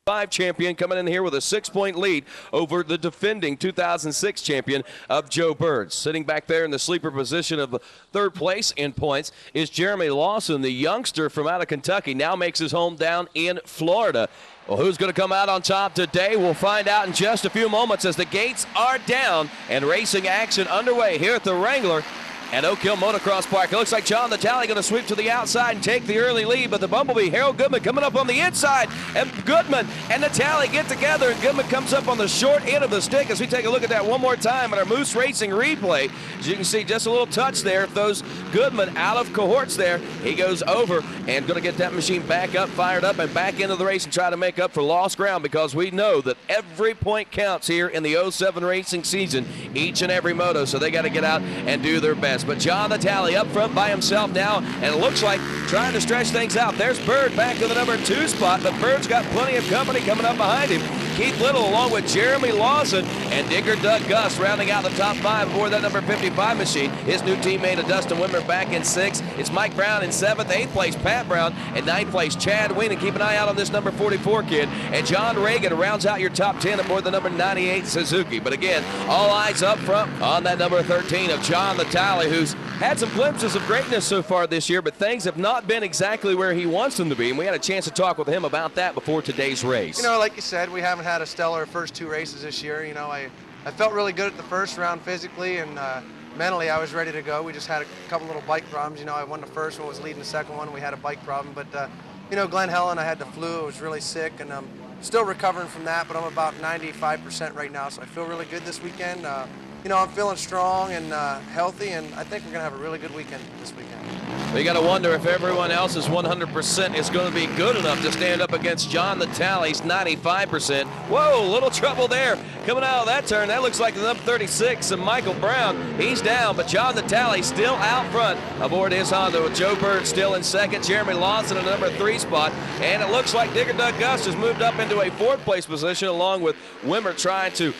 champion coming in here with a 6-point lead over the defending 2006 champion of Joe Bird. Sitting back there in the sleeper position of third place in points is Jeremy Lawson, the youngster from out of Kentucky, now makes his home down in Florida. Well, who's going to come out on top today? We'll find out in just a few moments as the gates are down and racing action underway here at the Wrangler at Oak Hill Motocross Park. It looks like John Natale going to sweep to the outside and take the early lead, but the Bumblebee, Harold Goodman, coming up on the inside, and Goodman and Natale get together, and Goodman comes up on the short end of the stick as we take a look at that one more time at our Moose Racing replay. As you can see, just a little touch there, throws Goodman out of cohorts there. He goes over and going to get that machine back up, fired up, and back into the race and try to make up for lost ground, because we know that every point counts here in the 07 racing season, each and every moto, so they got to get out and do their best. But John Natale up front by himself now, and it looks like trying to stretch things out. There's Bird back to the number 2 spot, but Bird's got plenty of company coming up behind him. Keith Little along with Jeremy Lawson and Digger Doug Gus rounding out the top 5 aboard that number 55 machine. His new teammate of Dustin Wimmer back in 6th. It's Mike Brown in 7th, 8th place Pat Brown, and 9th place Chad Ween. And keep an eye out on this number 44 kid. And John Reagan rounds out your top 10 aboard the number 98 Suzuki. But again, all eyes up front on that number 13 of John Natale, who's had some glimpses of greatness so far this year, but things have not been exactly where he wants them to be. And we had a chance to talk with him about that before today's race. You know, like you said, we haven't had a stellar first 2 races this year. You know, I felt really good at the first round physically, and mentally I was ready to go. We just had a couple little bike problems. You know, I won the first one, was leading the second one. We had a bike problem, but you know, Glen Helen, I had the flu. I was really sick, and I'm still recovering from that, but I'm about 95% right now, so I feel really good this weekend. You know, I'm feeling strong and healthy, and I think we're going to have a really good weekend this weekend. You got to wonder if everyone else's 100% is going to be good enough to stand up against John Natale's 95%. Whoa, little trouble there. Coming out of that turn, that looks like the number 36 and Michael Brown. He's down, but John Natale still out front aboard his Honda with Joe Bird still in 2nd, Jeremy Lawson in the number 3 spot, and it looks like Digger Doug Gus has moved up into a 4th place position along with Wimmer trying to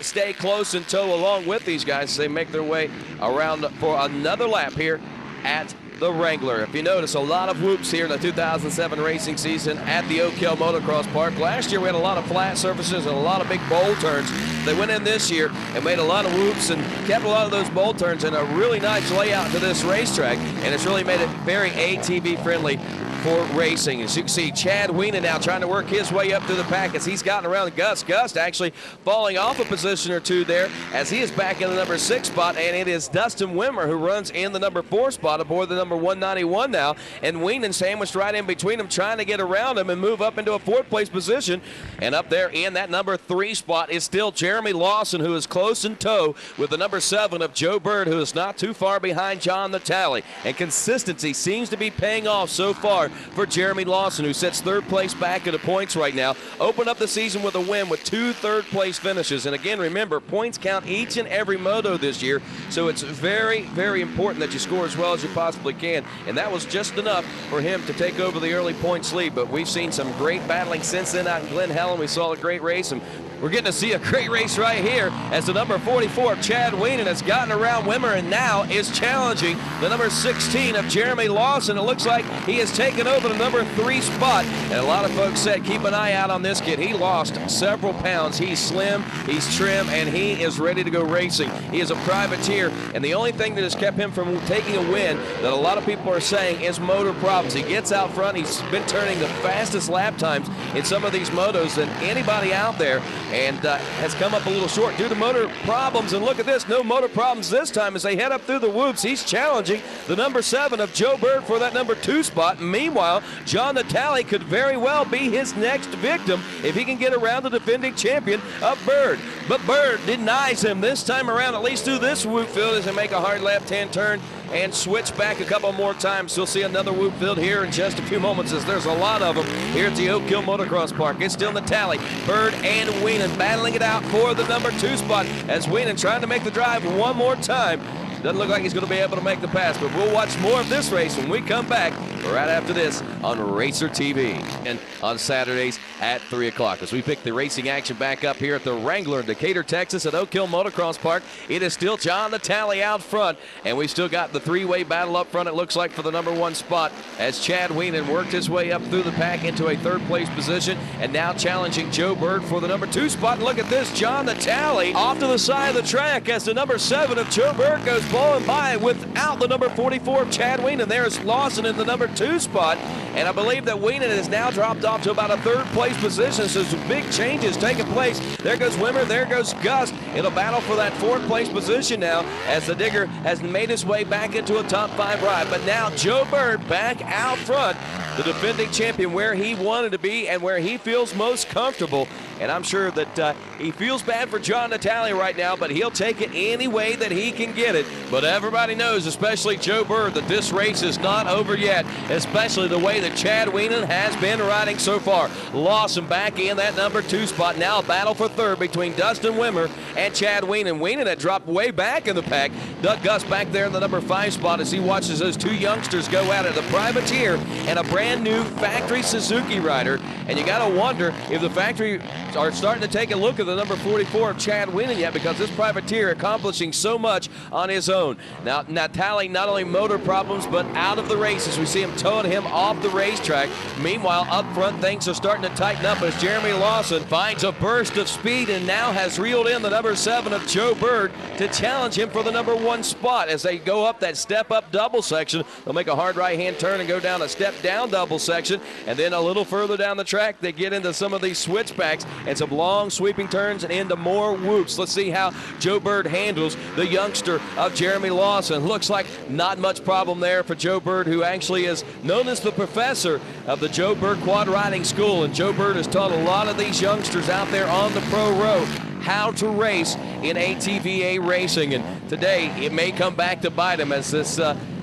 stay close and tow along with these guys as they make their way around for another lap here at the Wrangler. If you notice, a lot of whoops here in the 2007 racing season at the Oak Hill Motocross Park. Last year we had a lot of flat surfaces and a lot of big bowl turns. They went in this year and made a lot of whoops and kept a lot of those bowl turns in a really nice layout to this racetrack, and it's really made it very ATV friendly for racing. As you can see, Chad Weenan now trying to work his way up through the pack as he's gotten around Gus. Gus actually falling off a position or 2 there as he is back in the number 6 spot, and it is Dustin Wimmer who runs in the number 4 spot aboard the number 191 now, and Weenan sandwiched right in between them trying to get around him and move up into a 4th place position. And up there in that number 3 spot is still Jeremy Lawson, who is close in tow with the number 7 of Joe Bird, who is not too far behind John Natale. And consistency seems to be paying off so far for Jeremy Lawson, who sits 3rd place back in the points right now. Opened up the season with a win with 2 3rd-place finishes. And again, remember, points count each and every moto this year, so it's very, very important that you score as well as you possibly can. And that was just enough for him to take over the early points lead. But we've seen some great battling since then out in Glen Helen. We saw a great race, and we're getting to see a great race right here as the number 44 of Chad Weenan has gotten around Wimmer and now is challenging the number 16 of Jeremy Lawson. It looks like he has taken over the number 3 spot, and a lot of folks said keep an eye out on this kid. He lost several pounds. He's slim, he's trim, and he is ready to go racing. He is a privateer, and the only thing that has kept him from taking a win that a lot of people are saying is motor problems. He gets out front. He's been turning the fastest lap times in some of these motos than anybody out there, and has come up a little short due to motor problems. And look at this, no motor problems this time as they head up through the whoops. He's challenging the number 7 of Joe Bird for that number 2 spot. Meanwhile, John Natale could very well be his next victim if he can get around the defending champion of Bird. But Bird denies him this time around, at least through this whoop field, as they make a hard left hand turn and switch back a couple more times. You'll see another whoop field here in just a few moments, as there's a lot of them here at the Oak Hill Motocross Park. It's still Natale, Bird, and Weenan battling it out for the number 2 spot as Weenan trying to make the drive one more time. Doesn't look like he's going to be able to make the pass, but we'll watch more of this race when we come back right after this on Racer TV and on Saturdays at 3 o'clock. As we pick the racing action back up here at the Wrangler in Decatur, Texas at Oak Hill Motocross Park, it is still John the Tally out front, and we've still got the three-way battle up front, it looks like, for the number one spot as Chad Wienen worked his way up through the pack into a third-place position and now challenging Joe Bird for the number 2 spot. And look at this, John the Tally off to the side of the track as the number 7 of Joe Bird goes blowing by without the number 44 of Chad Wienen. There's Lawson in the number 2 spot, and I believe that Wienen has now dropped off to about a third-place position, so some big changes taking place. There goes Wimmer, there goes Gus. It'll battle for that 4th-place position now as the Digger has made his way back into a top 5 ride. But now Joe Bird back out front, the defending champion, where he wanted to be and where he feels most comfortable. And I'm sure that he feels bad for John the Tally right now, but he'll take it any way that he can get it. But everybody knows, especially Joe Bird, that this race is not over yet, especially the way that Chad Wienen has been riding so far. Lawson back in that number 2 spot. Now a battle for third between Dustin Wimmer and Chad Wienen. Wienen had dropped way back in the pack. Doug Gus back there in the number 5 spot as he watches those 2 youngsters go at it, the Privateer and a brand new factory Suzuki rider. And you got to wonder if the factory are starting to take a look at the number 44 of Chad Wienen yet, because this Privateer accomplishing so much on his own. Now Tally not only motor problems but out of the races. We see him towing him off the racetrack. Meanwhile, up front things are starting to tighten up as Jeremy Lawson finds a burst of speed and now has reeled in the number 7 of Joe Bird to challenge him for the number 1 spot as they go up that step-up double section. They'll make a hard right-hand turn and go down a step-down double section, and then a little further down the track they get into some of these switchbacks and some long sweeping turns and into more whoops. Let's see how Joe Bird handles the youngster of Jeremy Lawson. Looks like not much problem there for Joe Bird, who actually is known as the professor of the Joe Bird Quad Riding School, and Joe Bird has taught a lot of these youngsters out there on the pro road how to race in ATVA racing, and today it may come back to bite him as this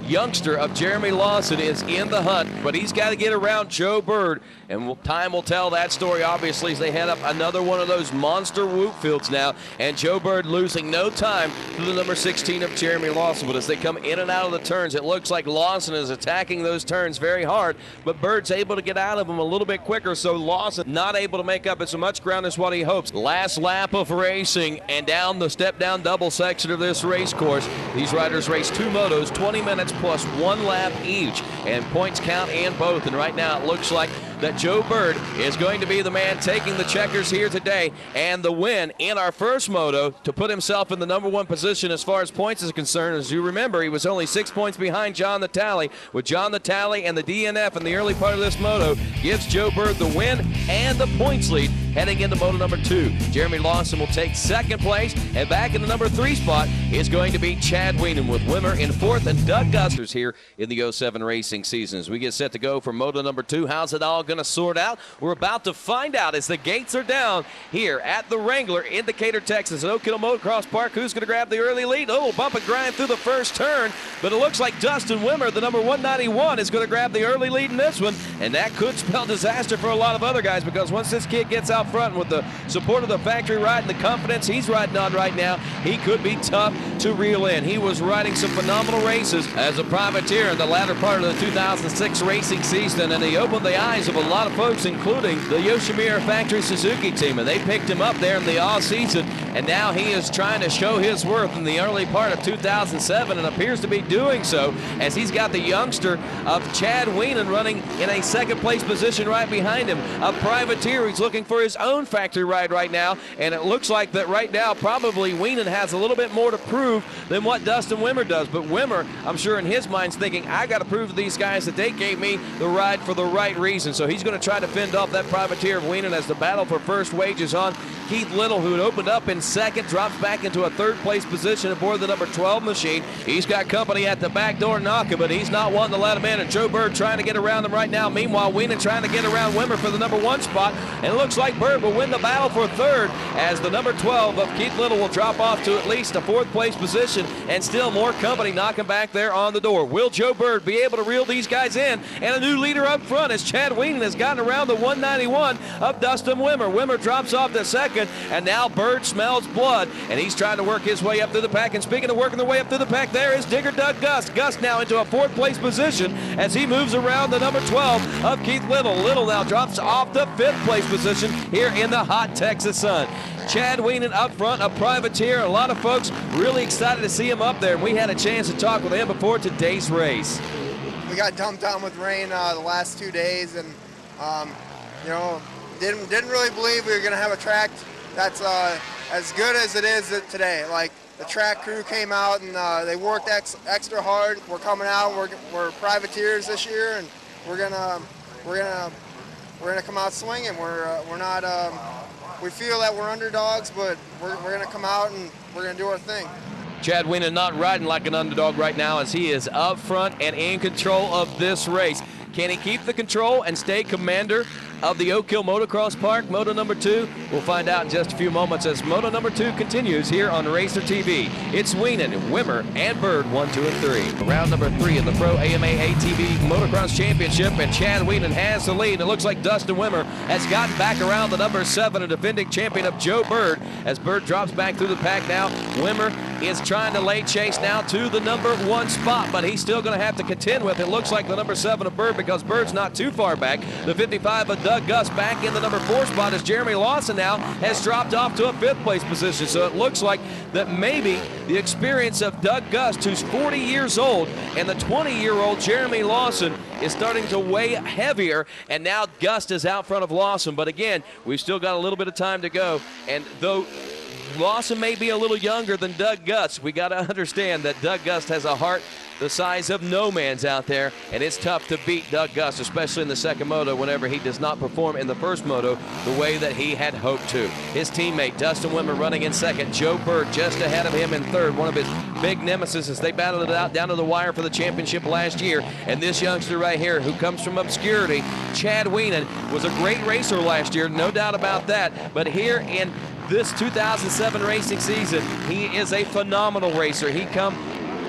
youngster of Jeremy Lawson is in the hunt, but he's got to get around Joe Bird, and time will tell that story, obviously, as they head up another one of those monster whoop fields now, and Joe Bird losing no time to the number 16 of Jeremy Lawson. But as they come in and out of the turns, it looks like Lawson is attacking those turns very hard, but Bird's able to get out of them a little bit quicker, so Lawson not able to make up as much ground as what he hopes. Last lap of racing, and down the step-down double section of this race course, these riders race 2 motos, 20 minutes plus 1 lap each, and points count in both. And right now it looks like that Joe Bird is going to be the man taking the checkers here today, and the win in our first moto to put himself in the number 1 position as far as points is concerned. As you remember, he was only 6 points behind John the Tally. With John the Tally and the DNF in the early part of this moto, gives Joe Bird the win and the points lead heading into moto number 2. Jeremy Lawson will take 2nd place, and back in the number 3 spot is going to be Chad Wienen, with Wimmer in 4th and Doug Gusters here in the 07 racing season. As we get set to go for moto number 2, how's it all going to sort out? We're about to find out as the gates are down here at the Wrangler in Decatur, Texas at Oak Hill Motocross Park. Who's going to grab the early lead? A little bump and grind through the first turn, but it looks like Dustin Wimmer, the number 191, is going to grab the early lead in this one, and that could spell disaster for a lot of other guys, because once this kid gets out front with the support of the factory ride and the confidence he's riding on right now, he could be tough to reel in. He was riding some phenomenal races as a privateer in the latter part of the 2006 racing season, and he opened the eyes of a lot of folks, including the Yoshimura Factory Suzuki team, and they picked him up there in the off-season, and now he is trying to show his worth in the early part of 2007, and appears to be doing so as he's got the youngster of Chad Wienen running in a 2nd place position right behind him. A privateer, he's looking for his own factory ride right now, and it looks like that right now probably Wienen has a little bit more to prove than what Dustin Wimmer does. But Wimmer, I'm sure in his mind's thinking, I got to prove to these guys that they gave me the ride for the right reason. So he's going to try to fend off that privateer of Wienen as the battle for first wages on. Keith Little, who had opened up in 2nd, drops back into a 3rd place position aboard the number 12 machine. He's got company at the back door knocking, but he's not wanting to let him in, and Joe Bird trying to get around him right now. Meanwhile, Wienen trying to get around Wimmer for the number 1 spot, and it looks like Bird will win the battle for 3rd as the number 12 of Keith Little will drop off to at least a 4th place position, and still more company knocking back there on the door. Will Joe Bird be able to reel reel these guys in. And a new leader up front as Chad Wienen has gotten around the 191 of Dustin Wimmer. Wimmer drops off to second, and now Bird smells blood, and he's trying to work his way up through the pack. And speaking of working the way up through the pack, there is Digger Doug Gust. Gust now into a fourth place position as he moves around the number 12 of Keith Little. Little now drops off the fifth place position here in the hot Texas sun. Chad Wienen up front, a privateer. A lot of folks really excited to see him up there, and we had a chance to talk with him before today's race. We got dumped on with rain the last 2 days, and you know, didn't really believe we were going to have a track that's as good as it is today. Like, the track crew came out and they worked extra hard. We're coming out. We're privateers this year, and we're gonna come out swinging. We're not. We feel that we're underdogs, but we're gonna come out and we're gonna do our thing. Chad Wienen not riding like an underdog right now as he is up front and in control of this race. Can he keep the control and stay commander of the Oak Hill Motocross Park, Moto number 2? We'll find out in just a few moments as Moto number 2 continues here on Racer TV. It's Wienen, Wimmer, and Bird 1, 2, and 3. Round number 3 in the Pro AMA ATV Motocross Championship, and Chad Wienen has the lead. It looks like Dustin Wimmer has gotten back around the number 7, a defending champion of Joe Bird, as Bird drops back through the pack now. Wimmer is trying to lay chase now to the number 1 spot, but he's still going to have to contend with, it looks like, the number 7 of Bird, because Bird's not too far back. The 55 of Doug Gust back in the number 4 spot as Jeremy Lawson now has dropped off to a 5th place position. So it looks like that maybe the experience of Doug Gust, who's 40 years old, and the 20-year-old Jeremy Lawson is starting to weigh heavier, and now Gust is out front of Lawson. But again, we've still got a little bit of time to go, and though Lawson may be a little younger than Doug Gust, we got to understand that Doug Gust has a heart the size of no man's out there, and it's tough to beat Doug Gust, especially in the second moto, whenever he does not perform in the first moto the way that he had hoped to. His teammate Dustin Wimmer running in second, Joe Bird just ahead of him in third, one of his big nemesis as they battled it out down to the wire for the championship last year. And this youngster right here, who comes from obscurity, Chad Wienen, was a great racer last year, no doubt about that, but here in this 2007 racing season, he is a phenomenal racer. He come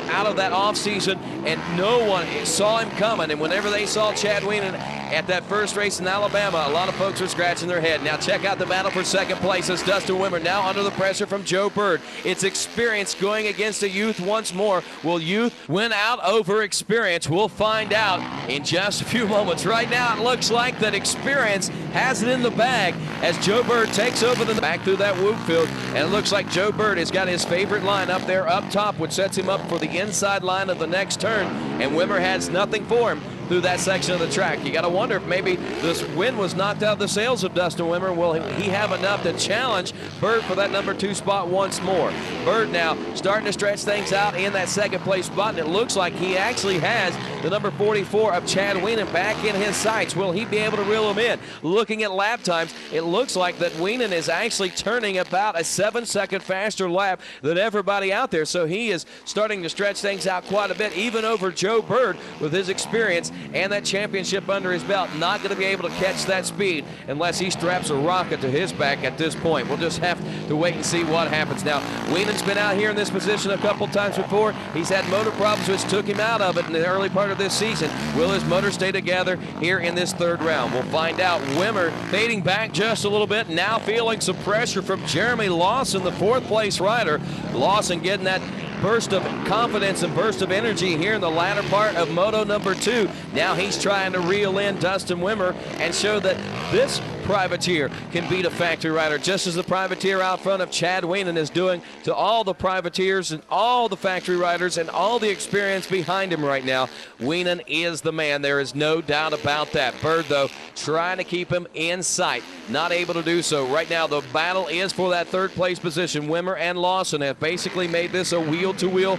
out of that offseason, and no one saw him coming. And whenever they saw Chad Wienen at that first race in Alabama, a lot of folks were scratching their head. Now check out the battle for second place as Dustin Wimmer now under the pressure from Joe Bird. It's experience going against the youth once more. Will youth win out over experience? We'll find out in just a few moments. Right now, it looks like that experience has it in the bag as Joe Bird takes over the back through that whoop field. And it looks like Joe Bird has got his favorite line up there up top, which sets him up for the inside line of the next turn. And Wimmer has nothing for him through that section of the track. You got to wonder if maybe this wind was knocked out of the sails of Dustin Wimmer. Will he have enough to challenge Bird for that number 2 spot once more? Bird now starting to stretch things out in that second place spot, and it looks like he actually has the number 44 of Chad Wienen back in his sights. Will he be able to reel him in? Looking at lap times, it looks like that Wienen is actually turning about a 7-second faster lap than everybody out there, so he is starting to stretch things out quite a bit, even over Joe Bird with his experience and that championship under his belt. Not going to be able to catch that speed unless he straps a rocket to his back at this point. We'll just have to wait and see what happens. Now, Wienen's been out here in this position a couple times before. He's had motor problems which took him out of it in the early part of this season. Will his motor stay together here in this third round? We'll find out. Wimmer fading back just a little bit, now feeling some pressure from Jeremy Lawson, the 4th place rider. Lawson getting that burst of confidence and burst of energy here in the latter part of moto number 2. Now he's trying to reel in Dustin Wimmer and show that this privateer can beat a factory rider, just as the privateer out front of Chad Wienen is doing to all the privateers and all the factory riders and all the experience behind him right now. Wienen is the man. There is no doubt about that. Bird, though, trying to keep him in sight. Not able to do so. Right now, the battle is for that 3rd place position. Wimmer and Lawson have basically made this a wheel-to-wheel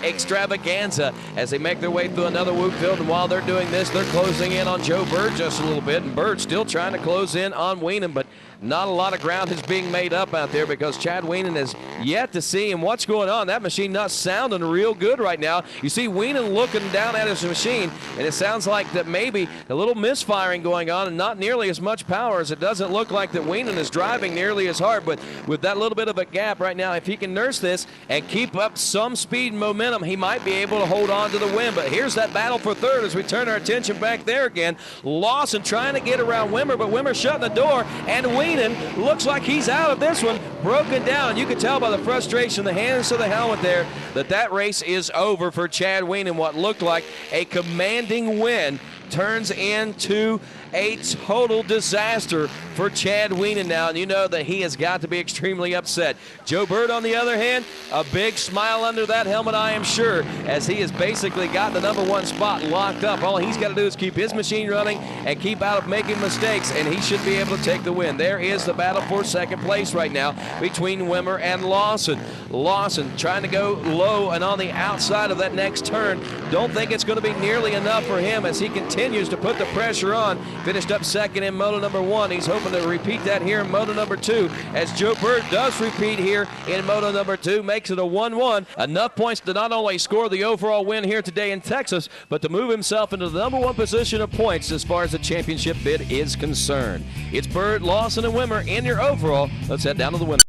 extravaganza as they make their way through another whoop field, and while they're doing this, they're closing in on Joe Bird just a little bit, and Bird still trying to close in on Wienen, but not a lot of ground is being made up out there because Chad Wienen has yet to see him. What's going on? That machine not sounding real good right now. You see Wienen looking down at his machine, and it sounds like that maybe a little misfiring going on and not nearly as much power, as it doesn't look like that Wienen is driving nearly as hard, but with that little bit of a gap right now, if he can nurse this and keep up some speed and momentum, momentum, he might be able to hold on to the win. But here's that battle for third as we turn our attention back there again. Lawson trying to get around Wimmer, but Wimmer shutting the door, and Wienen looks like he's out of this one, broken down. You can tell by the frustration, the hands to the helmet there, that race is over for Chad Wienen. What looked like a commanding win turns into a total disaster for Chad Wienen now, and you know that he has got to be extremely upset. Joe Bird, on the other hand, a big smile under that helmet, I am sure, as he has basically got the #1 spot locked up. All he's got to do is keep his machine running and keep out of making mistakes, and he should be able to take the win. There is the battle for second place right now between Wimmer and Lawson. Lawson trying to go low and on the outside of that next turn. Don't think it's going to be nearly enough for him as he continues to put the pressure on. Finished up second in Moto #1. He's hoping to repeat that here in Moto #2, as Joe Bird does repeat here in Moto #2, makes it a 1-1. Enough points to not only score the overall win here today in Texas, but to move himself into the #1 position of points as far as the championship bid is concerned. It's Bird, Lawson, and Wimmer in your overall. Let's head down to the winner.